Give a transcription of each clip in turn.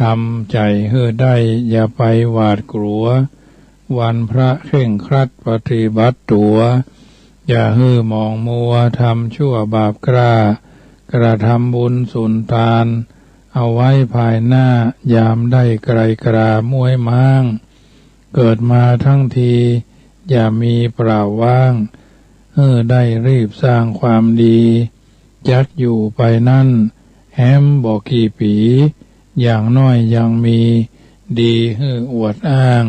ทำใจเฮือได้อย่าไปหวาดกลัววันพระเคร่งครัดปฏิบัติตัวอย่าฮือมองมัวทำชั่วบาปกล้ากระทำบุญสุนทานเอาไว้ภายหน้ายามได้ไกลกรามวยม้างเกิดมาทั้งทีอย่ามีเปล่าว่างได้รีบสร้างความดีจักอยู่ไปนั่นแฮมบอกกี่ปีอย่างน้อยยังมีดีอวดอ้าง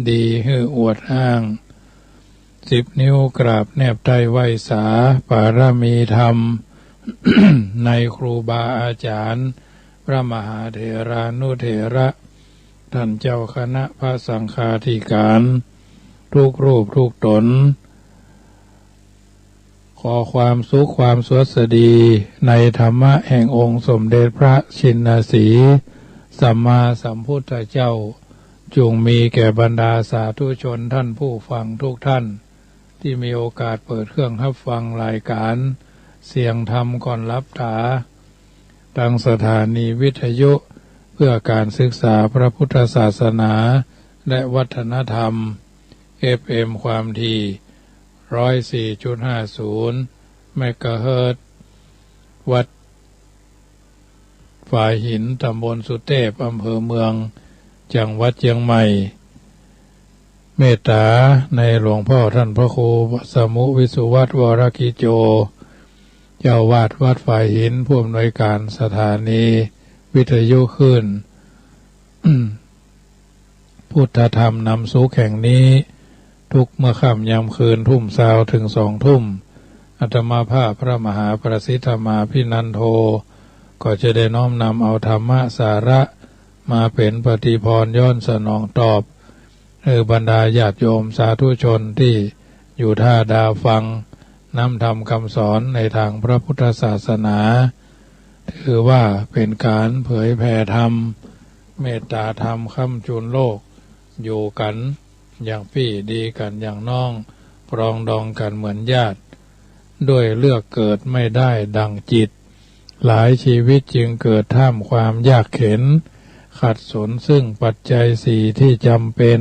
ดีอวดอ้าง10 นิ้วกราบแนบไตรไหวสาปารมีธรรม ในครูบาอาจารย์พระมหาเถรานุเถระท่านเจ้าคณะพระสังฆาธิการทุกรูปทุกตนขอความสุขความสวัสดีในธรรมะแห่งองค์สมเด็จพระชินสีห์สัมมาสัมพุทธเจ้าจงมีแก่บรรดาสาธุชนท่านผู้ฟังทุกท่านที่มีโอกาสเปิดเครื่องรับฟังรายการเสียงธรรมก่อนรับตาตั้งสถานีวิทยุเพื่อการศึกษาพระพุทธศาสนาและวัฒนธรรม FM ความถี่ 104.50 เมกะเฮิรตซ์วัดฝ่ายหินตำบลสุเทพอำเภอเมืองจังหวัดเชียงใหม่เมตตาในหลวงพ่อท่านพระครูสมุวิสุวัฒน์วรกิโจเจ้าวาดวัดฝ่ายหินผู้อำนวยการสถานีวิทยุขึ้น พุทธธรรมนำสุขแห่งนี้ทุกเมื่อค่ำยามคืนทุ่มซาวถึง2 ทุ่มอาตมาภาพพระมหาประสิทธมาภินันโทก็จะได้น้อมนำเอาธรรมะสาระมาเป็นปฏิพรย้อนสนองตอบบรรดาญาติโยมสาธุชนที่อยู่ท่าดาวฟังนำธรรมคำสอนในทางพระพุทธศาสนาถือว่าเป็นการเผยแผ่ธรรมเมตตาธรรมค้ำจุนโลกอยู่กันอย่างพี่ดีกันอย่างน้องปรองดองกันเหมือนญาติด้วยเลือกเกิดไม่ได้ดังจิตหลายชีวิตจึงเกิดท่ามความยากเข็ญขัดสนซึ่งปัจจัย4ที่จำเป็น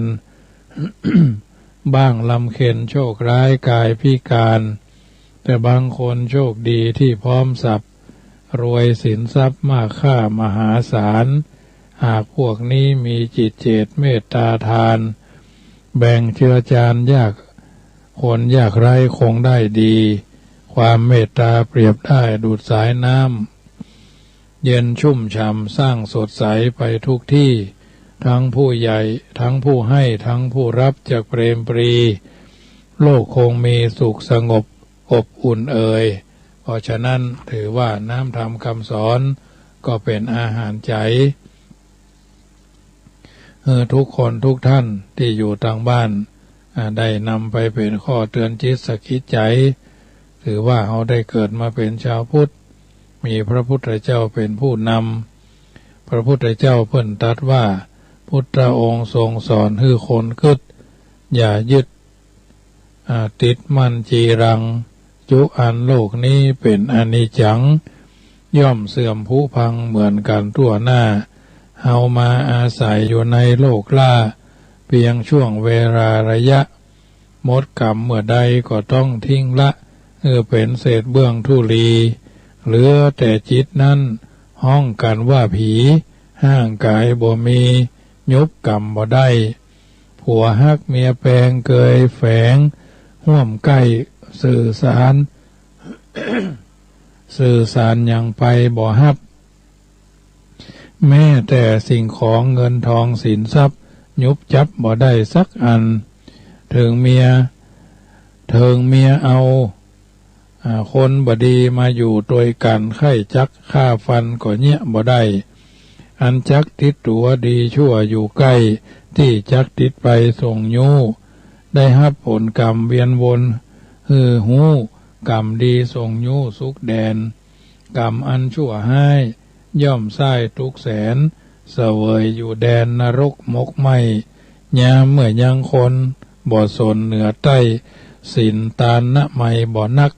บ้างลำเค็ญโชคร้ายกายพิการแต่บางคนโชคดีที่พร้อมทรัพย์รวยสินทรัพย์มากค่ามหาศาลหากพวกนี้มีจิตเจตเมตตาทานแบ่งเชื้อจานยากคนยากไร้คงได้ดีความเมตตาเปรียบได้ดูดสายน้ำเย็นชุ่มฉ่ำสร้างสดใสไปทุกที่ทั้งผู้ใหญ่ทั้งผู้ให้ทั้งผู้รับจากเปรมปรีโลกคงมีสุขสงบอบอุ่นเพราะฉะนั้นถือว่าน้ำธรรมคำสอนก็เป็นอาหารใจทุกคนทุกท่านที่อยู่ทางบ้านได้นำไปเป็นข้อเตือนจิตสกิดใจถือว่าเขาได้เกิดมาเป็นชาวพุทธมีพระพุทธเจ้าเป็นผู้นำพระพุทธเจ้าเพิ่นตรัสว่าพุทธองค์ทรงสอนให้คนคิดอย่ายึดติดมั่นจีรังจุอันโลกนี้เป็นอนิจจังย่อมเสื่อมผุพังเหมือนกันทั่วหน้าเฮามาอาศัยอยู่ในโลกล่าเพียงช่วงเวลาระยะหมดกรรมเมื่อใดก็ต้องทิ้งละเป็นเศษเบื้องธุลีเหลือแต่จิตนั้นห้องกันว่าผีห้างกายบ่มียุบกรรมบ่ได้ผัวฮักเมียแปลงเกยแฝงห่วมใกล้สื่อสาร สื่อสารยังไปบ่ฮับแม้แต่สิ่งของเงินทองสินทรัพย์ยุบจับบ่ได้สักอันถึงเมียเอาคนบดีมาอยู่โดยกันไข้จักฆ่าฟันก็เนี้ยบ่ได้อันจักติดตัวดีชั่วอยู่ใกล้ที่จักติดไปส่งยูได้ฮับผลกรรมเวียนวนหูกรรมดีส่งยูสุขแดนกรรมอันชั่วให้ย่อมไส้ทุกแสนเสวยอยู่แดนนรกมกไหมยามเมื่อยังคนบ่สนเหนือใต้สินตาลนะไม่บ่นัก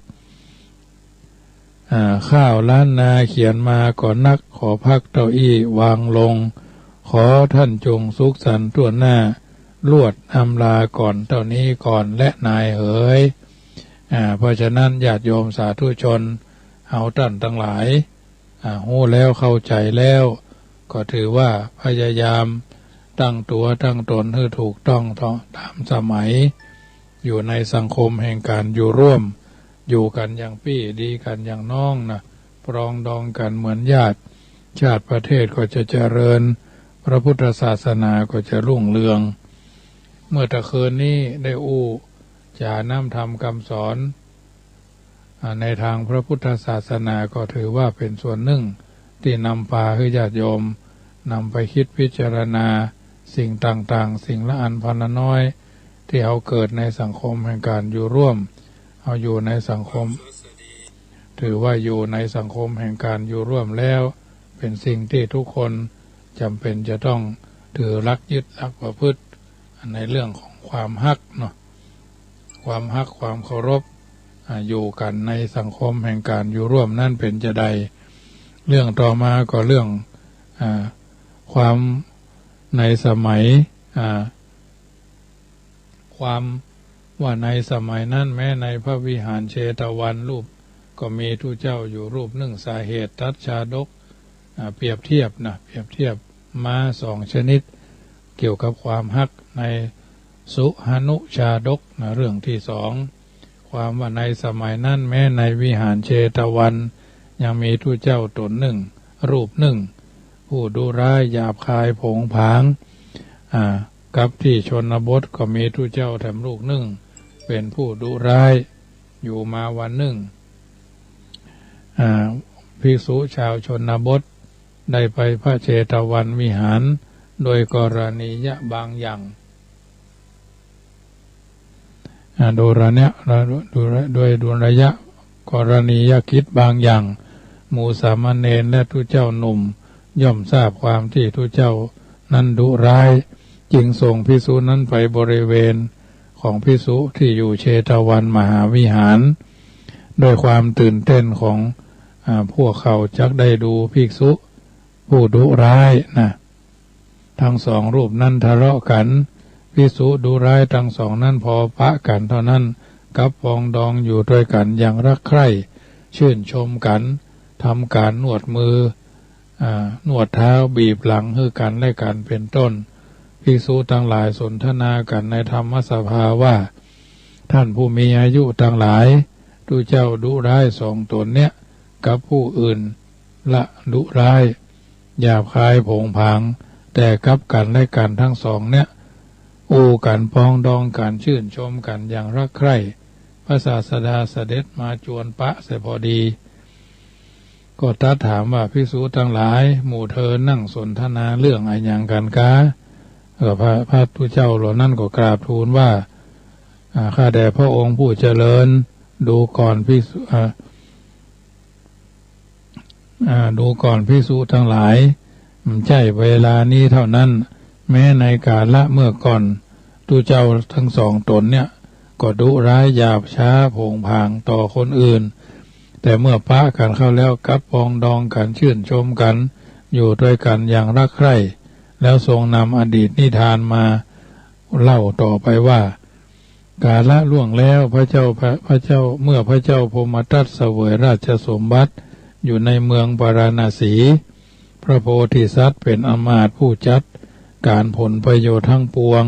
ข้าวล้านนาเขียนมาก่อนนักขอพักเก้าอี้วางลง ขอท่านจงสุขสันต์ทั่วหน้าลวดอำลาก่อนเท่านี้ก่อนและนายเอ๋ยเพราะฉะนั้นญาติโยมสาธุชนเอาท่านทั้งหลายหู้แล้วเข้าใจแล้วก็ถือว่าพยายามตั้งตัวตั้งตนให้ถูกต้องตามสมัยอยู่ในสังคมแห่งการอยู่ร่วมอยู่กันอย่างพี่ดีกันอย่างน้องนะปรองดองกันเหมือนญาติชาติประเทศก็จะเจริญพระพุทธศาสนาก็จะรุ่งเรืองเมื่อตะคืนนี้ได้จาน้ำธรรมคำสอนในทางพระพุทธศาสนาก็ถือว่าเป็นส่วนหนึ่งที่นำพาให้ญาติโยมนำไปคิดพิจารณาสิ่งต่างๆสิ่งละอันพันละน้อยที่เขาเกิดในสังคมแห่งการอยู่ร่วมเอาอยู่ในสังคมถือว่าอยู่ในสังคมแห่งการอยู่ร่วมแล้วเป็นสิ่งที่ทุกคนจำเป็นจะต้องถือรักยึดรักประพฤติในเรื่องของความฮักเนาะความฮักความเคารพอยู่กันในสังคมแห่งการอยู่ร่วมนั่นเป็นจะใดเรื่องต่อมาก็เรื่องความในสมัยความว่าในสมัยนั้นแม้ในพระวิหารเชตวันรูปก็มีทูตเจ้าอยู่รูปหนึ่งสาเหตุทัตชาดกเปรียบเทียบม้าสองชนิดเกี่ยวกับความฮักในสุหนุชาดกเรื่องที่สองความว่าในสมัยนั้นแม้ในวิหารเชตวันยังมีทูตเจ้าตนหนึ่งรูปหนึ่งผู้ดุร้ายหยาบคายโผงผางกับที่ชนบทก็มีทูตเจ้าแถมลูกหนึ่งเป็นผู้ดุร้ายอยู่มาวันหนึ่งภิกษุชาวชนบทได้ไปพระเชตวันวิหารโดยกรณียะบางอย่างโดยระยะกรณียกิจบางอย่างหมู่สามเณรและทูตเจ้าหนุ่มย่อมทราบความที่ทูตเจ้านั้นดุร้ายจึงส่งภิกษุนั้นไปบริเวณของภิกษุที่อยู่เชตวันมหาวิหารโดยความตื่นเต้นของพวกเขาจักได้ดูภิกษุผู้ดุร้ายนะทั้งสองรูปนั้นทะเลาะกันภิกษุดุร้ายทั้งสองนั้นพอปะกันเท่านั้นกับปองดองอยู่ด้วยกันอย่างรักใคร่ชื่นชมกันทำการนวดมือนวดเท้าบีบหลังให้กันและกันเป็นต้นภิกษุทั้งหลายสนทนากันในธรรมสภาว่าท่านผู้มีอายุทั้งหลายทูตเจ้าดุร้ายสองตนเนี้ยกับผู้อื่นละดุร้ายหยาบคายโผงผางแต่กับกันและกันทั้งสองเนี้ยกันปองดองกันชื่นชมกันอย่างรักใคร่พระศาสดาเสด็จมาจวนปะเสียพอดีก็ตรัสถามว่าภิกษุทั้งหลายหมู่เธอนั่งสนทนาเรื่องอะไรอย่างกันกะพระทูตเจ้าเหล่านั้นก็กราบทูลว่าข้าแต่พระองค์ผู้เจริญดูก่อนภิกษุทั้งหลายใช่เวลานี้เท่านั้นแม้ในกาลเมื่อก่อนทูตเจ้าทั้งสองตนเนี่ยก็ดุร้ายหยาบช้าโผงผางต่อคนอื่นแต่เมื่อปะกันเข้าแล้วกับปองดองกันชื่นชมกันอยู่ด้วยกันอย่างรักใคร่แล้วทรงนำอดีตนิทานมาเล่าต่อไปว่ากาลล่วงแล้วพระเจ้าเมื่อพระเจ้าพมทัตเสวยราชสมบัติอยู่ในเมืองปาราณสีพระโพธิสัตว์เป็นอมาตย์ผู้จัดการผลประโยชน์ทั้งปวง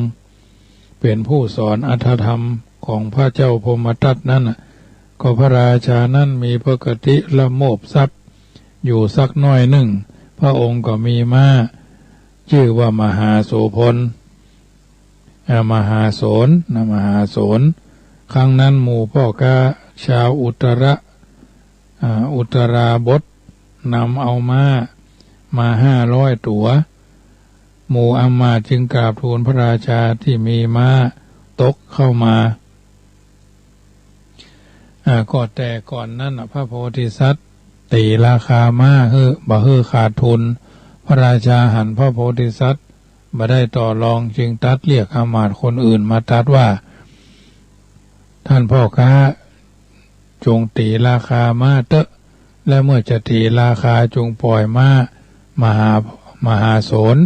เป็นผู้สอนอรรถธรรมของพระเจ้าพมทัตนั้นก็พระราชานั้นมีปกติละโมบทรัพย์อยู่สักน้อยหนึ่งพระองค์ก็มีม้าชื่อว่ามหาโสพลมหาโสนครั้งนั้นหมู่พ่อกาชาวอุตราบทนำเอามา500 ตัวหมู่อำมาตย์จึงกราบทูลพระราชาที่มีม้าตกเข้ามาก็แต่ก่อนนั้นพระโพธิสัตว์ตีราคาม้าบ่ขาดทุนพระราชาหันพระโพธิสัตว์บ่ได้ต่อรองจึงตัดเรียกอำมาตย์คนอื่นมาตัดว่าท่านพ่อค้าจงตีราคาม้าเตอะและเมื่อจะตีราคาจงปล่อยม้ามหาโสน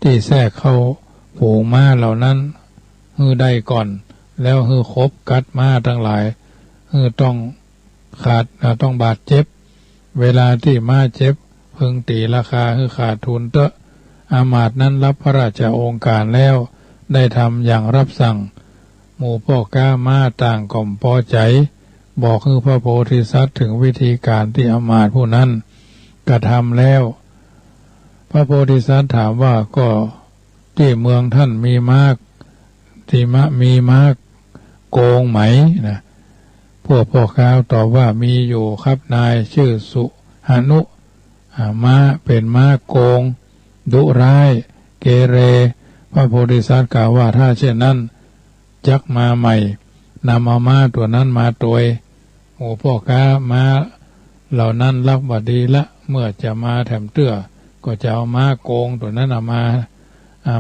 ที่แทรกเข้าฝูงม้าเหล่านั้นฮือได้ก่อนแล้วฮือคบกัดม้าทั้งหลายฮือต้องต้องบาดเจ็บเวลาที่ม้าเจ็บพึงตีราคาฮือขาดทุนเตอะอามาตย์นั้นรับพระราชโองการแล้วได้ทำอย่างรับสั่งหมู่พ่อก้าม้าต่างก่อมพอใจบอกคือพระโพธิสัตว์ถึงวิธีการที่อามาตย์ผู้นั้นกระทำแล้วพระโพธิสัตว์ถามว่าก็ที่เมืองท่านมีม้าที่มีม้าโกงไหมนะพวกพ่อค้าตอบว่ามีอยู่ครับนายชื่อสุหานุม้าเป็นม้าโกงดุร้ายเกเรพระโพธิสัตว์กล่าวว่าถ้าเช่นนั้นจักมาใหม่นำเอาม้าตัวนั้นมาโดยโอ้พ่อค้าม้าเหล่านั้นรับว่าดีละเมื่อจะมาแถมเตื้อก็จะเอาม้าโกงตัวนั้นเอา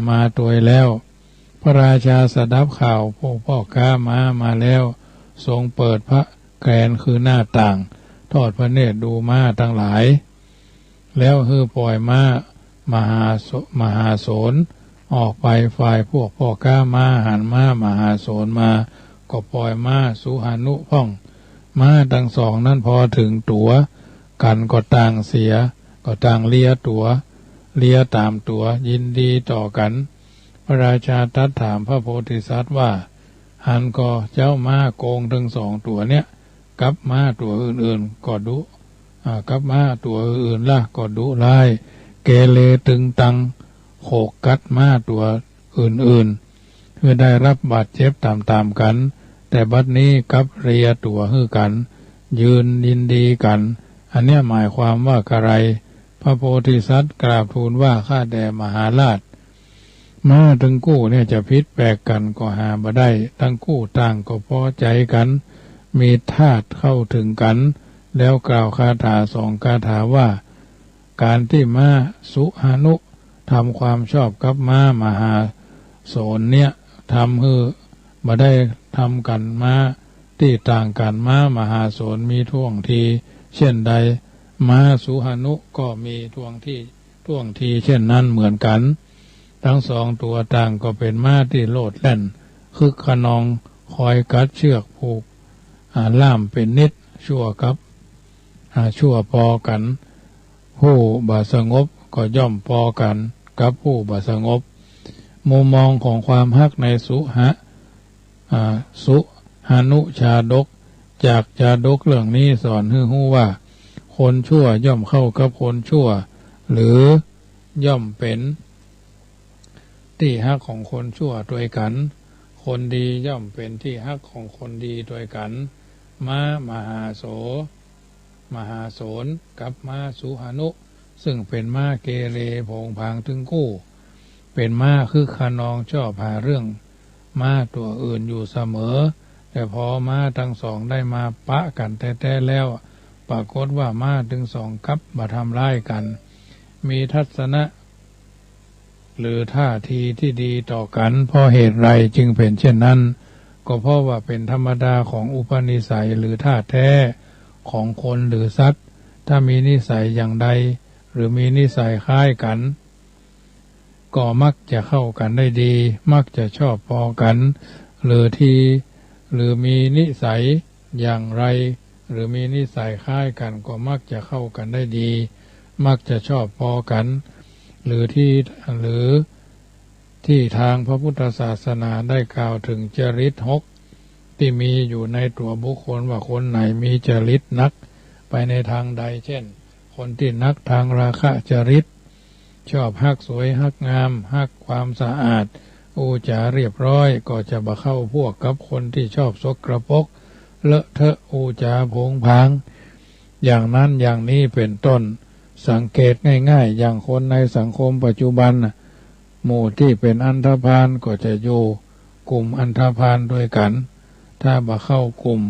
มาโดยแล้วพระราชาสดับข่าวพ่อค้าม้ามาแล้วทรงเปิดพระแกรนคือหน้าต่างทอดพระเนตรดูม้าทั้งหลายแล้วฮือปล่อยม้ามหาโสนออกไปฝ่ายพวกพ่อค้าม้าหันม้ามหาโสนมาก็ปล่อยม้าสุหานุพ่องม้าทั้งสองนั้นพอถึงตัวกันก็ต่างเสียก็ต่างเลียตัวเลียตามตัวยินดีต่อกันพระราชาตรัสถามพระโพธิสัตว์ว่าหันก็เจ้าม้าโกงทั้งสองตัวเนี้ยกับม้าตัวอื่นๆก็ดุกับม้าตัวอื่นล่ะก็ดุร้ายเกเรตึงตังโขกกัดม้าตัวอื่นๆเพื่อได้รับบาดเจ็บตามๆกันแต่บัดนี้กับเรียตัวฮือกันยืนยินดีกันอันเนี้ยหมายความว่ากระไรพระโพธิสัตว์กราบทูลว่าข้าแด่มหาราชม้าทั้งคู่เนี่ยจะพิษแปลกกันก็หาบ่ได้ทั้งคู่ต่างก็พอใจกันมีธาตุเข้าถึงกันแล้วกล่าวคาถาสองคาถาว่าการที่ม้าสุหานุทำความชอบกับม้ามหาโสนเนี่ยทำให้บ่ได้ทำกันม้าที่ต่างกันม้ามหาโสนมีท่วงทีเช่นใดม้าสุหานุก็มีท่วงทีเช่นนั้นเหมือนกันทั้งสองตัวต่างก็เป็นม้าที่โลดแล่นคึกขนองคอยกัดเชือกผูกล่ามเป็นนิดชั่วพอกันผู้บาสงบก็ย่อมพอกันกับผู้บาสงบมุมมองของความฮักในสุหานุชาดกจากชาดกเรื่องนี้สอนให้รู้ว่าคนชั่วย่อมเข้ากับคนชั่วหรือย่อมเป็นที่ฮักของคนชั่วด้วยกันคนดีย่อมเป็นที่ฮักของคนดีด้วยกันม้ามหาโสนกับม้าสุหานุซึ่งเป็นม้าเกเรโผงผางถึงคู่เป็นม้าคือขนองชอบหาเรื่องม้าตัวอื่นอยู่เสมอแต่พอม้าทั้งสองได้มาปะกันแท้ๆแล้วปรากฏว่าม้าทั้งสองกับมาทำร้ายกันมีทัศนะหรือท่าทีที่ดีต่อกันเพราะเหตุไรจึงเป็นเช่นนั้นก็เพราะว่าเป็นธรรมดาของอุปนิสัยหรือท่าแท้ของคนหรือสัตว์ถ้ามีนิสัยอย่างใดหรือมีนิสัยคล้ายกันก็มักจะเข้ากันได้ดีมักจะชอบพอกันหรือมีนิสัยอย่างไรหรือมีนิสัยคล้ายกันก็มักจะเข้ากันได้ดีมักจะชอบพอกันหรือที่ทางพระพุทธศาสนาได้กล่าวถึงจริต6ที่มีอยู่ในตัวบุคคลว่าคนไหนมีจริตนักไปในทางใดเช่นคนที่นักทางราคะจริตชอบฮักสวยฮักงามฮักความสะอาดอูจาเรียบร้อยก็จะบ่เข้าพวกกับคนที่ชอบสกปรกเลอะเทอะอูจาโผงผางอย่างนั้นอย่างนี้เป็นต้นสังเกตง่ายๆอย่างคนในสังคมปัจจุบันหมู่ที่เป็นอันธพาลก็จะอยู่กลุ่มอันธพาลด้วยกันถ้าบ่เข้ากลุ่ม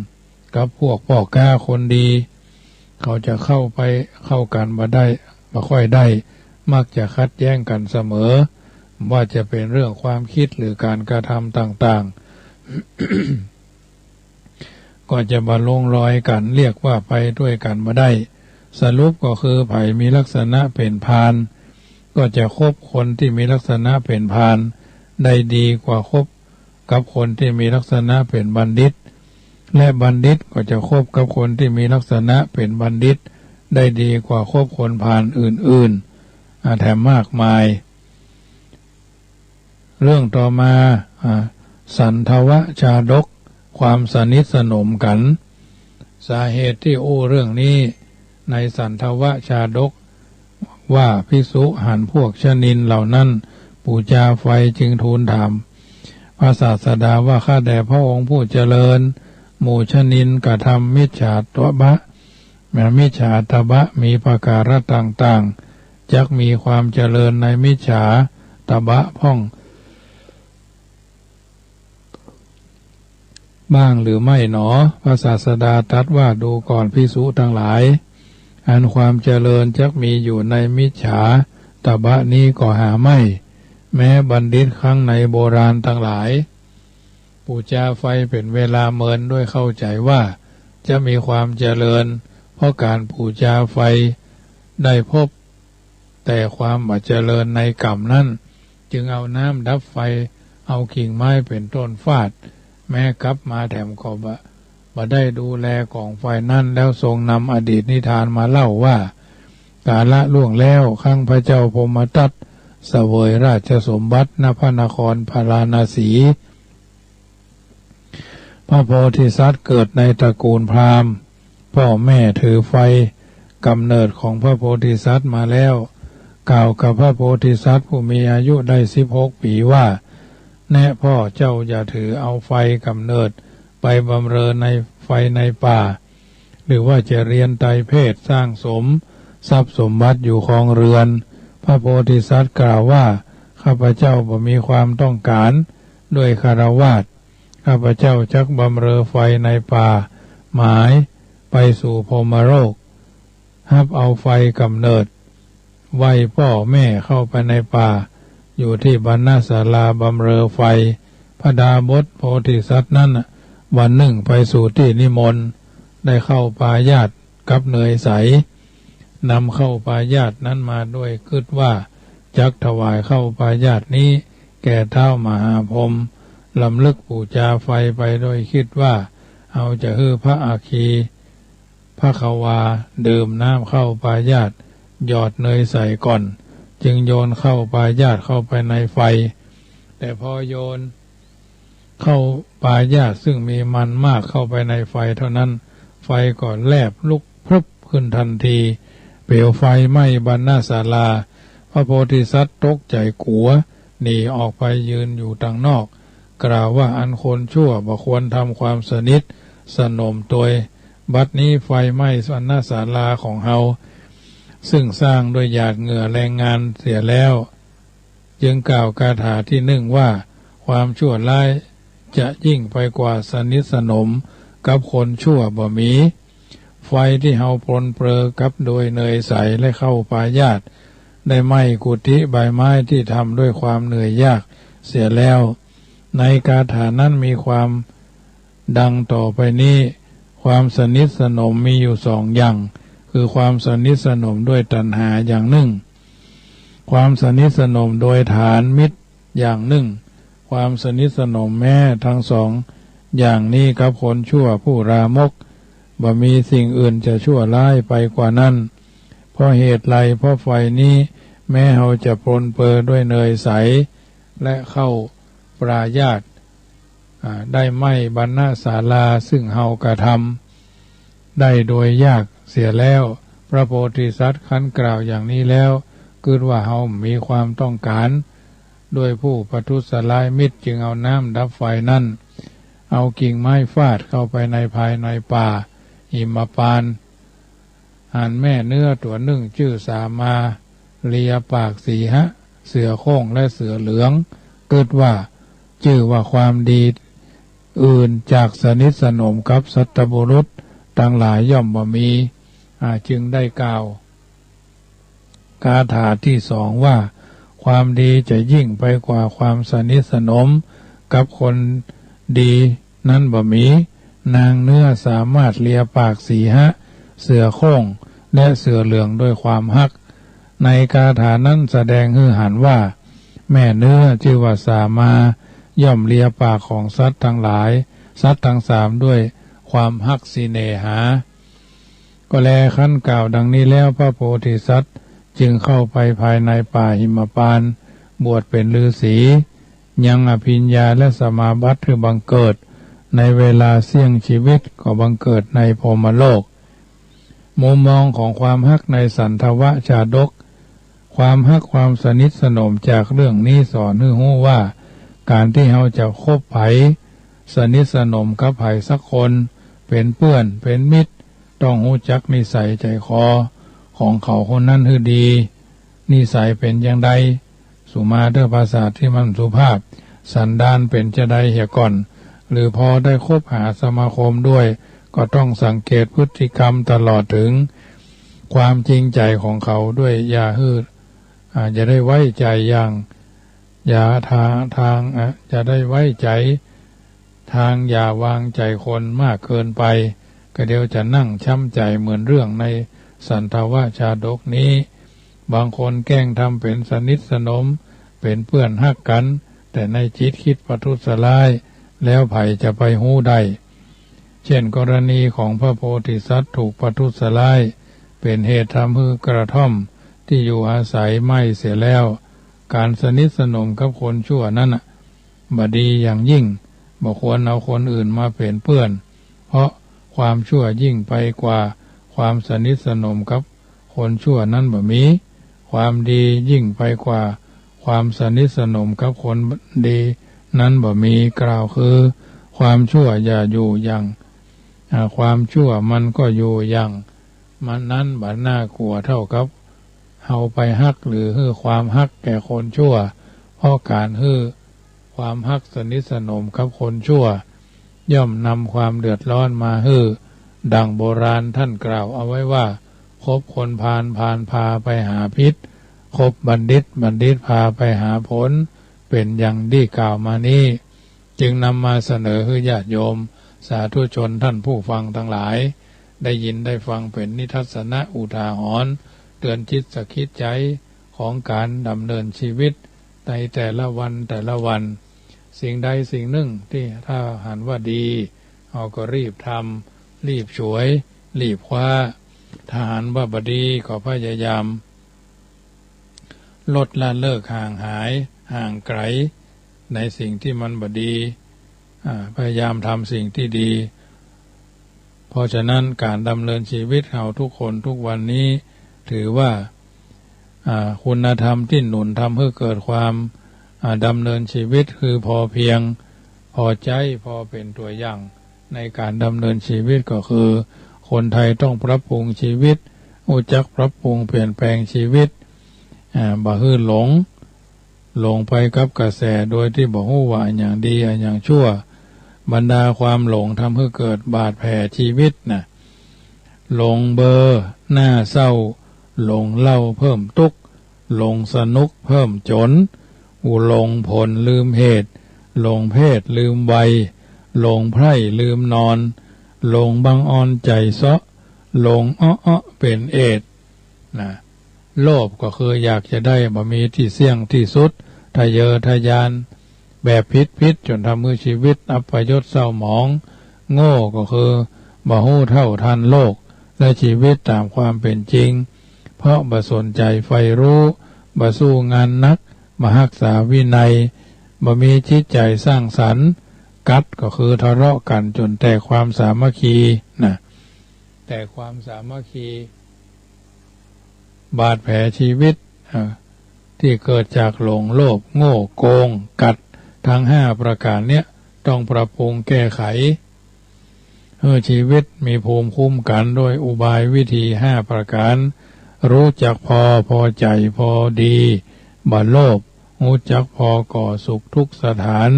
กับพวกพ่อค้าคนดีเขาจะเข้ากันบ่ค่อยได้มักจะคัดแย้งกันเสมอว่าจะเป็นเรื่องความคิดหรือการกระทำต่างๆ ก็จะบ่ลงรอยกันเรียกว่าไปด้วยกันบ่ได้สรุปก็คือไผมีลักษณะเป็นพาล ก็จะคบคนที่มีลักษณะเป็นพาลได้ดีกว่าคบกับคนที่มีลักษณะเป็นบัณฑิตและบัณฑิตก็จะคบกับคนที่มีลักษณะเป็นบัณฑิตได้ดีกว่าคบคนพาลอื่นๆแถมมากมายเรื่องต่อมาสันทวชาดกความสนิทสนมกันสาเหตุที่เรื่องนี้ในสันทวชาดกว่าภิกษุหันพวกชนินเหล่านั้นปูชาไฟจึงทูลถามพระศาสดาว่าข้าแต่พระองค์ผู้เจริญหมู่ชนินกระทำมิจฉาตบะมิจฉาตบะมีประการต่างๆจักมีความเจริญในมิจฉาตบะพ่องบ้างหรือไม่หนอพระศาสดาตรัสว่าดูก่อนภิกษุทั้งหลายอันความเจริญจักมีอยู่ในมิจฉาตบะนี้ก็หาไม่แม้บัณฑิตครั้งในโบราณทั้งหลายปูชาไฟเป็นเวลาเมินด้วยเข้าใจว่าจะมีความเจริญเพราะการปูชาไฟได้พบแต่ความบ่เจริญในกรรมนั้นจึงเอาน้ำดับไฟเอากิ่งไม้เป็นต้นฟาดแม้กลับมาแถมก็บ่ได้ดูแลของไฟนั่นแล้วทรงนำอดีตนิทานมาเล่าว่ากาละล่วงแล้วข้างพระเจ้าพรหมทัตเสวยราชสมบัติณพระนครพาราณสีพระโพธิสัตว์เกิดในตระกูลพราหมณ์พ่อแม่ถือไฟกำเนิดของพระโพธิสัตว์มาแล้วกล่าวกับพระโพธิสัตว์ผู้มีอายุได้16 ปีว่าแน่พ่อเจ้าอย่าถือเอาไฟกำเนิดไปบำเรอในไฟในป่าหรือว่าจะเรียนไตรเพศสร้างสมทรัพย์สมบัติอยู่ครองเรือนพระโพธิสัตว์กล่าวว่าข้าพเจ้าบ่มีความต้องการด้วยคฤหัสถ์ข้าพเจ้าจักบำเรอไฟในป่าหมายไปสู่พรหมโลกฮับเอาไฟกำเนิดไว้พ่อแม่เข้าไปในป่าอยู่ที่บรรณศาลาบำเรอไฟพระดาบสโพธิสัตว์นั้นวันหนึ่งไปสู่ที่นิมนต์ได้เข้าปายาตกับเนยใสนำเข้าปายาตนั้นมาด้วยคิดว่าจักถวายเข้าปายาตนี้แก่เท้ามหาพรหมลำลึกบูชาไฟไปโดยคิดว่าเอาจะฮือพระอาคีพระขวาดื่มน้ำเข้าปายาตหยอดเนยใส่ก่อนจึงโยนเข้าปายาตเข้าไปในไฟแต่พอโยนเข้าปายาตซึ่งมีมันมากเข้าไปในไฟเท่านั้นไฟก็แลบลุกพรึบขึ้นทันทีเปลวไฟไหม้บรรณศาลาพระโพธิสัตว์ตกใจกลัวหนีออกไปยืนอยู่ต่างนอกกล่าวว่าอันคนชั่วบ่ควรทำความสนิทสนมตัวบัดนี้ไฟไหม้บรรณศาลาของเฮาซึ่งสร้างด้วยหยาดเหงื่อแรงงานเสียแล้วจึงกล่าวคาถาที่หนึ่งว่าความชั่วร้ายจะยิ่งไปกว่าสนิทสนมกับคนชั่วบ่มีไฟที่เฮาปรนเปรอกับโดยเนยใสและเข้าปายาตได้ไหม้กุฏิใบไม้ที่ทำด้วยความเหนื่อยยากเสียแล้วในคาถานั้นมีความดังต่อไปนี้ความสนิทสนมมีอยู่2 อย่างคือความสนิทสนมด้วยตัณหาอย่างหนึ่งความสนิทสนมโดยฐานมิตรอย่างหนึ่งความสนิทสนมแม้ทั้ง2อย่างนี้กับคนชั่วผู้รามกบ่มีสิ่งอื่นจะชั่วร้ายไปกว่านั้นเพราะเหตุไรเพราะไฟนี้แม้เฮาจะปรนเปรอด้วยเนยใสและเข้าปายาตได้ไหม้บรรณศาลาซึ่งเฮากระทำได้โดยยากเสียแล้วพระโพธิสัตว์คันกล่าวอย่างนี้แล้วคิดว่าเฮามีความต้องการด้วยผู้ประทุษร้ายมิตรจึงเอาน้ำดับไฟนั่นเอากิ่งไม้ฟาดเข้าไปในภายในป่าหิมพานต์หันแม่เนื้อตัวหนึ่งชื่อสามาเลียปากสีหะเสือโคร่งและเสือเหลืองเกิดว่าชื่อว่าความดีอื่นจากสนิทสนมกับสัตบุรุษทั้งหลายย่อมบ่มีจึงได้กล่าวคาถาที่2ว่าความดีจะยิ่งไปกว่าความสนิทสนมกับคนดีนั้นบ่มีนางเนื้อสามารถเลียปากสีหะเสือโคร่งและเสือเหลืองด้วยความฮัก ในคาถานั้นแสดงให้หันว่าแม่เนื้อชื่อว่าสามาย่อมเลียปากของสัตว์ทั้งหลายสัตว์ทั้งสามด้วยความฮักสิเนหาก็แลขั้นกล่าวดังนี้แล้วพระโพธิสัตว์จึงเข้าไปภายในป่าหิมพานต์บวชเป็นฤาษียังอภิญญาและสมาบัติคือบังเกิดในเวลาเสี่ยงชีวิตก็บังเกิดในพรหมโลกมุมมองของความฮักในสันทวชาดกความฮักความสนิทสนมจากเรื่องนี้สอนให้รู้ว่าการที่เราจะคบไผสนิทสนมกับไผสักคนเป็นเพื่อนเป็นมิตรต้องรู้จักนิสัยใจคอของเขาคนนั้นให้ดีนิสัยเป็นอย่างใดสุมาเตอร์ภาษาที่มันสุภาพสันดานเป็นจะได้เหี่ยก่อนหรือพอได้คบหาสมาคมด้วยก็ต้องสังเกตพฤติกรรมตลอดถึงความจริงใจของเขาด้วยอย่าฮืดจะได้ไว้ใจอย่างอย่าจะได้ไว้ใจทางอย่าวางใจคนมากเกินไปก็เดี๋ยวจะนั่งช้ำใจเหมือนเรื่องในสันทวชาดกนี้บางคนแกล้งทำเป็นสนิทสนมเป็นเพื่อนฮักกันแต่ในจิตคิดประทุษร้ายแล้วไผจะไปหู้ได้เช่นกรณีของพระโพธิสัตว์ถูกประทุษร้ายเป็นเหตุทำให้กระท่อมที่อยู่อาศัยไหม้เสียแล้วการสนิทสนมกับคนชั่วนั้นบดีอย่างยิ่งบ่ควรเอาคนอื่นมาเป็นเพื่อนเพราะความชั่วยิ่งไปกว่าความสนิทสนมกับคนชั่วนั้นบ่มีความดียิ่งไปกว่าความสนิทสนมกับคนดีนั้นบ่มีกล่าวคือความชั่วอย่าอยู่อย่างความชั่วมันก็อยู่อย่างมันนั้นบ่น่ากลัวเท่ากับเฮาไปฮักหรือฮื้อความฮักแก่คนชั่วเพราะการฮื้อความฮักสนิทสนมกับคนชั่วย่อมนำความเดือดร้อนมาฮื้อดังโบราณท่านกล่าวเอาไว้ว่าคบคนพาลพาไปหาพิษคบบัณฑิตพาไปหาผลเป็นอย่างที่กล่าวมานี้จึงนำมาเสนอให้ญาติโยมสาธุชนท่านผู้ฟังทั้งหลายได้ยินได้ฟังเป็นนิทัศนะอุทาหรณ์เตือนจิตสะคิดใจของการดำเนินชีวิตในแต่ละวันสิ่งใดสิ่งหนึ่งที่ถ้าหันว่าดีเราก็รีบทำรีบฉวยรีบคว้าถ้าหันว่าบดีก็พยายามลดละเลิกห่างหายห่างไกลในสิ่งที่มันบดีพยายามทำสิ่งที่ดีเพราะฉะนั้นการดำเนินชีวิตเราทุกคนทุกวันนี้ถือว่าคุณธรรมที่หนุนทำให้เกิดความดำเนินชีวิตคือพอเพียงพอใจพอเป็นตัวอย่างในการดำเนินชีวิตก็คือคนไทยต้องปรับปรุงชีวิตรู้จักปรับปรุงเปลี่ยนแปลงชีวิตบ่ฮื้อหลงไปกับกระแสโดยที่บ่ฮู้ว่าอย่างดีอย่างชั่วบรรดาความหลงทำให้เกิดบาดแผลชีวิตหลงเบอร์หน้าเศร้าหลงเล่าเพิ่มทุกข์หลงสนุกเพิ่มจนหลงผลลืมเหตุหลงเพศลืมวัยหลงไพร่ลืมนอนหลงบังออนใจเซาะหลงอ้อเป็นเอดโลภก็คืออยากจะได้บ่มีที่เสี่ยงที่สุดทะเยอทะยานแบบพิษจนทำให้ชีวิตอัปยศเศร้าหมองโง่ก็คือบ่ฮู้เท่าทันโลกและชีวิตตามความเป็นจริงเพราะบ่สนใจใฝ่รู้บ่สู้งานนักบ่รักษาวินัยบ่มีจิตใจสร้างสรรค์กัดก็คือทะเลาะกันจนแตกความสามัคคีแต่ความสามัคคีบาดแผลชีวิตที่เกิดจากหลงโลภโง่โกงกัดทั้ง5ประการเนี้ยต้องปรับปรุงแก้ไขให้ชีวิตมีภูมิคุ้มกันโดยอุบายวิธี5ประการรู้จักพอใจพอดีบ่โลภรู้จักพอก่อสุขทุกสถาน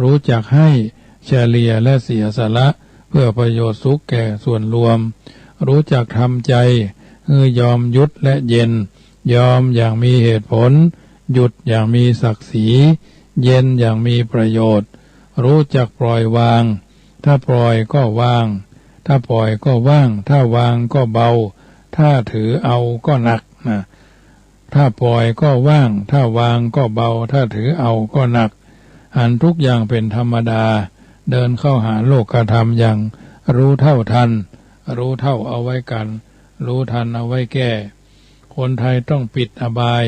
รู้จักให้เฉลี่ยและเสียสละเพื่อประโยชน์สุขแก่ส่วนรวมรู้จักทำใจยอมหยุดและเย็นยอมอย่างมีเหตุผลหยุดอย่างมีศักดิ์ศรีเย็นอย่างมีประโยชน์รู้จักปล่อยวางถ้าปล่อยก็วางถ้าปล่อยก็ว่างถ้าวางก็เบาถ้าถือเอาก็หนัก ถ้าปล่อยก็ว่างถ้าวางก็เบาถ้าถือเอาก็หนักอันทุกอย่างเป็นธรรมดาเดินเข้าหาโลกธรรมอย่างรู้เท่าทันรู้เท่าเอาไว้กันรู้ทันเอาไว้แก้คนไทยต้องปิดอบาย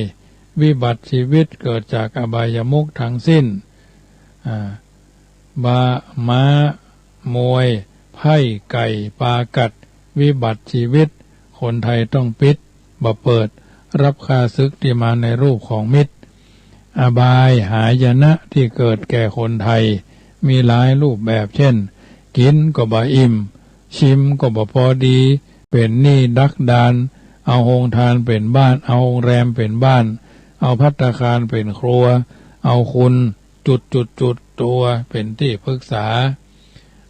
วิบัติชีวิตเกิดจากอบายมุขทั้งสิ้นม้ามวยไพ่ไก่ปลากัดวิบัติชีวิตคนไทยต้องปิดบ่เปิดรับค่าศึกที่มาในรูปของมิตรอบายหายนะที่เกิดแก่คนไทยมีหลายรูปแบบเช่นกินก็บ่อิ่มชิมก็บ่พอดีเป็นหนี้ดักดานเอาโรงทานเป็นบ้านเอาโรงแรมเป็นบ้านเอาภัตตาคารเป็นครัวเอาคุณตัวเป็นที่ปรึกษา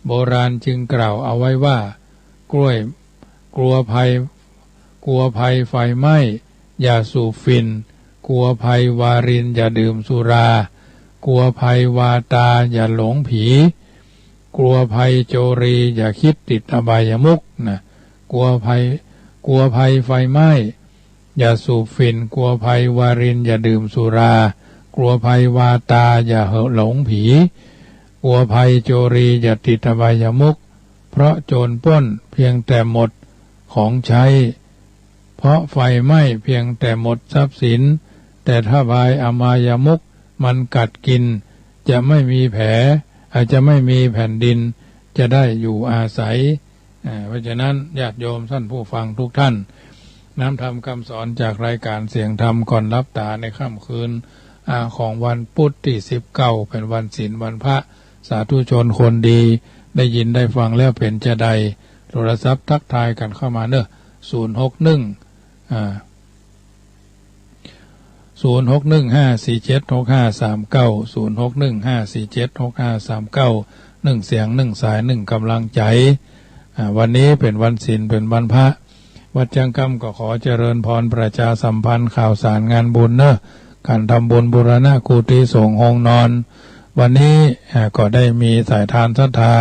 โบราณจึงกล่าวเอาไว้ว่ากลัวภัยไฟไหม้อย่าสูบฝิ่นกลัวภัยวารินอย่าดื่มสุรากลัวภัยวาตาอย่าหลงผีกลัวภัยโจรีอย่าคิดติดอบายมุขนะกลัวภัยไฟไหม้อย่าสูบฝิ่นกลัวภัยวารินอย่าดื่มสุรากลัวภัยวาตาอย่าหลงผีกลัวภัยโจรีอย่าติดอบายมุขเพราะโจรปล้นเพียงแต่หมดของใช้เพราะไฟไหม้เพียงแต่หมดทรัพย์สินแต่ถ้าภัยอบายมุขมันกัดกินจะไม่มีแผลอาจจะไม่มีแผ่นดินจะได้อยู่อาศัยเพราะฉะนั้นญาติโยมท่านผู้ฟังทุกท่านน้ำธรรมคำสอนจากรายการเสียงธรรมก่อนรับตาในค่ำคืนของวันพุธที่19เป็นวันศีลวันพระสาธุชนคนดีได้ยินได้ฟังแล้วเป็นจะใดโทรศัพท์ทักทายกันเข้ามาเนอะ1 เสียง1 สาย1กำลังใจวันนี้เป็นวันศีลเป็นวันพระวัดจังกำก็ขอเจริญพรประชาสัมพันธ์ข่าวสารงานบุญเนอะการทำบุญบูรณะกุฏิสงฆ์ห้องนอนวันนี้ก็ได้มีสายทานศรัทธา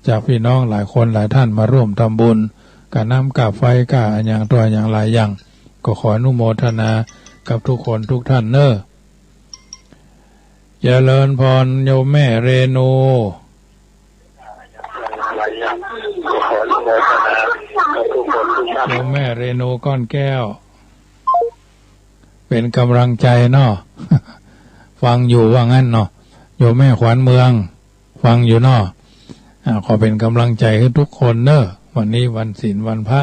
จากพี่น้องหลายคนหลายท่านมาร่วมทำบุญการน้ำกับไฟก้าอย่างตัวอย่างหลายอย่างก็ขออนุโมทนากับทุกคนทุกท่านเนอะเจริญพรโยมแม่เรนูโยมแม่เรนูก้อนแก้วเป็นกำลังใจเนาะ ฟังอยู่ว่างั้นเนาะโยมแม่ขวัญเมืองฟังอยู่เนาะขอเป็นกำลังใจให้ทุกคนเนอะวันนี้วันศีลวันพระ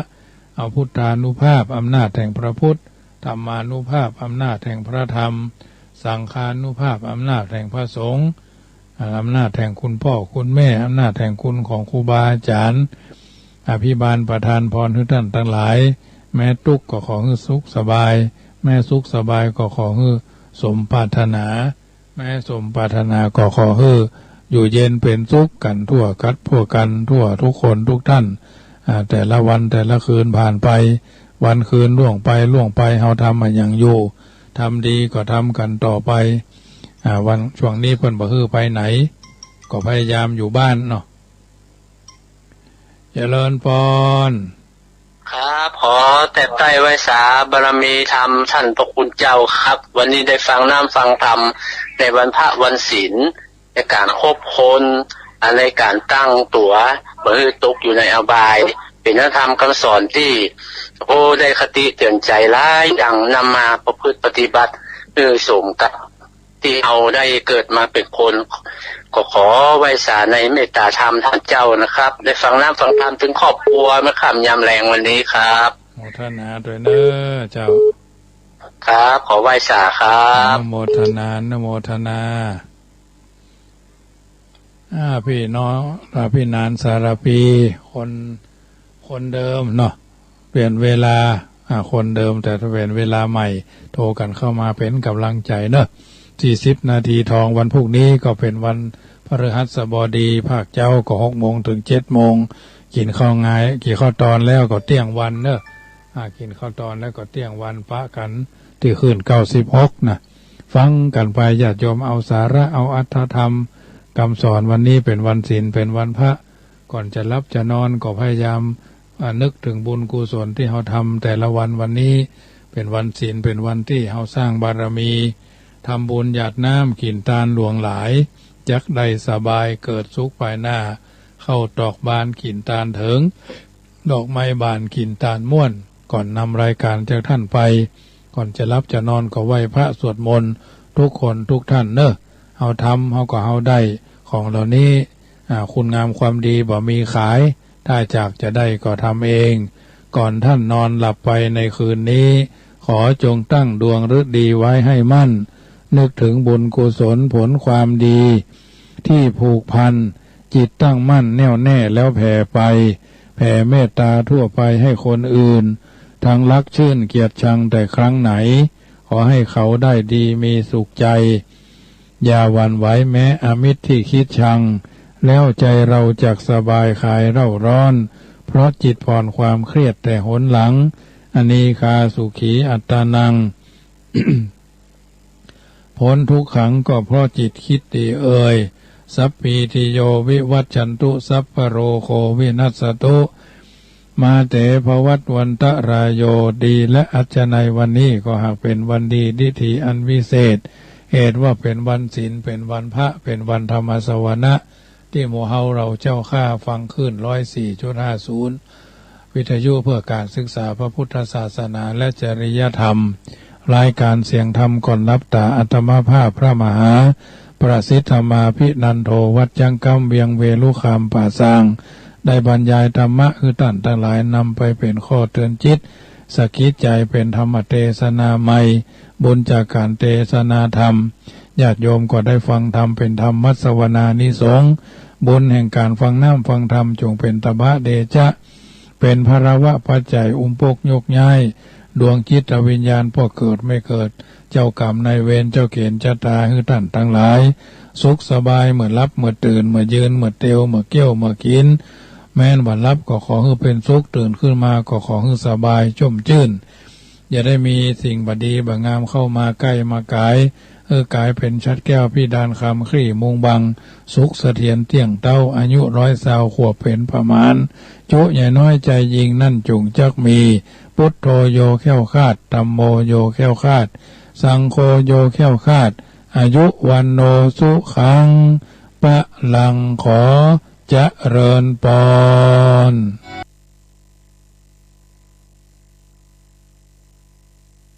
เอาพุทธานุภาพอำนาจแห่งพระพุทธธรรมานุภาพอำนาจแห่งพระธรรมสังฆานุภาพอำนาจแห่งพระสงฆ์อำนาจแห่งคุณพ่อคุณแม่อำนาจแห่งคุณของครูบาอาจารย์อภิบาลประทานพรให้ท่านทั้งหลายแม่ทุกข์ก็ขอให้สุขสบายแม่สุขสบายก็ขอให้สมปรารถนาแม่สมปรารถนาก็ขอให้อยู่เย็นเป็นสุขกันทั่วกัดพวกกันทั่วทุกคนทุกท่านแต่ละวันแต่ละคืนผ่านไปวันคืนล่วงไปเฮาทำมาอย่างอยู่ทำดีก็ทำกันต่อไปวันช่วงนี้เพิ่นบ่ฮื้อไปไหนก็พยายามอยู่บ้านเนาะเจริญพรครับขอแต่ใต้ไว้สาบารมีธรรมท่านพระคุณเจ้าครับวันนี้ได้ฟังน้ำฟังธรรมในวันพระวันศีลในการคบคนในการตั้งตัวบ่ฮื้อตกอยู่ในอบายเป็นธรรมคำสอนที่ได้คติเตือนใจหลายอย่างนำมาประพฤติปฏิบัติสมกับที่เราได้เกิดมาเป็นคนก็ขอไว้สาในเมตตาธรรมท่านเจ้านะครับได้ฟังน้ำฟังธรรมถึงครอบครัวเมื่อค่ำยามแรงวันนี้ครับโมทนาด้วยเนอะเจ้าครับขอไหว้สาครับโมทนาพี่น้องพี่นานสารพีคนเดิมเนาะเปลี่ยนเวลาคนเดิมแต่ถ้าเปลี่ยนเวลาใหม่โทรกันเข้ามาเป็นกำลังใจเนอะ40 นาทีทองวันพรุ่งนี้ก็เป็นวันพฤหัสบดีภาคเจ้าก็6 โมงถึง7 โมงกินข้าวง่ายกินข้าวตอนแล้วก็เที่ยงวันเนอะกินข้าวตอนแล้วก็เที่ยงวันปะกันที่คืน96นะฟังกันไปญาติโยมเอาสาระเอาอรรถธรรมคำสอนวันนี้เป็นวันศีลเป็นวันพระก่อนจะรับจะนอนก็พยายามนึกถึงบุญกุศลที่เราทำแต่ละวันนี้ เป็นวันศีลเป็นวันที่เฮาสร้างบารมีทำบุญหยาดน้ำกินทานหลวงหลายจักได้สบายเกิดสุขภายหน้าเข้าดอกบานกินทานถึงดอกไม้บานกินทานม่วนก่อนนำรายการจากท่านไปก่อนจะรับจะนอนก็ไหว้พระสวดมนต์ทุกคนทุกท่านเนอะเฮาทำเฮาก็เฮาได้ของเหล่านี้คุณงามความดีบ่มีขายถ้าจากจะได้ก็ทำเองก่อนท่านนอนหลับไปในคืนนี้ขอจงตั้งดวงฤดีไว้ให้มั่นนึกถึงบุญกุศลผลความดีที่ผูกพันจิตตั้งมั่นแน่วแน่แล้วแผ่ไปแผ่เมตตาทั่วไปให้คนอื่นทั้งรักชื่นเกียรติชังแต่ครั้งไหนขอให้เขาได้ดีมีสุขใจอย่าหวั่นไหวแม้อมิตรที่คิดชังแล้วใจเราจักสบายคลายเร่าร้อนเพราะจิตผ่อนความเครียดแต่หนหลังอนีคาสุขีอัตตานัง พ้นทุกขังก็เพราะจิตคิดดีสัพพีติโยวิวัชชันตุสัพพโรโควินัสสตุมาเตภวัตวันตรายโยดีและอัจฉนัยวันนี้ก็หากเป็นวันดีดิถีอันวิเศษเหตุว่าเป็นวันศีลเป็นวันพระเป็นวันธรรมสวนะที่หมู่เฮาเราเจ้าข้าฟังขึ้น 104.50 วิทยุเพื่อการศึกษาพระพุทธศาสนาและจริยธรรมรายการเสียงธรรมก่อนรับตาอัตมาภาพพระมหาประสิทธมาภินันโทวัดจังกำเวียงเวลุคามป่าสร้างได้บรรยายธรรมะคือท่านทั้งหลายนำไปเป็นข้อเตือนจิตสะกิดใจเป็นธรรมเทศนาใหม่บุญจากการเทศนาธรรมญาติโยมก็ได้ฟังธรรมเป็นธรรมมัสวนานิสงส์บุญแห่งการฟังน้ำฟังธรรมจงเป็นตบะเดชะเป็นภรวะปัจจัยอุปกยกย้ายดวงจิตวิญญาณพอเกิดไม่เกิดเจ้ากรรมนายเวรเจ้าเกณฑ์เจ้าตาคือท่านทั้งหลายสุขสบายเมื่อรับเมื่อตื่นเมื่อยืนเมื่อเตียวเมื่อเกี้ยวเมื่อกินแม้นวันรับก็ขอให้เป็นสุขตื่นขึ้นมาก็ขอให้สบายชุ่มชื่นอย่าได้มีสิ่งบดีบงามเข้ามาใกล้มากายกายเป็นชัดแก้วพี่ดานคำครี่มุงบังสุขเสถียรเที่ยงเต้าอายุ100 ขวบเป็นประมาณจุใหญ่น้อยใจยิงนั่นจุงจักมีพุทโธโยแค้วคาดธัมโมโยแค้วคาดสังโฆโยแค้วคาดอายุวันโนสุขังปะลังขอเจริญพร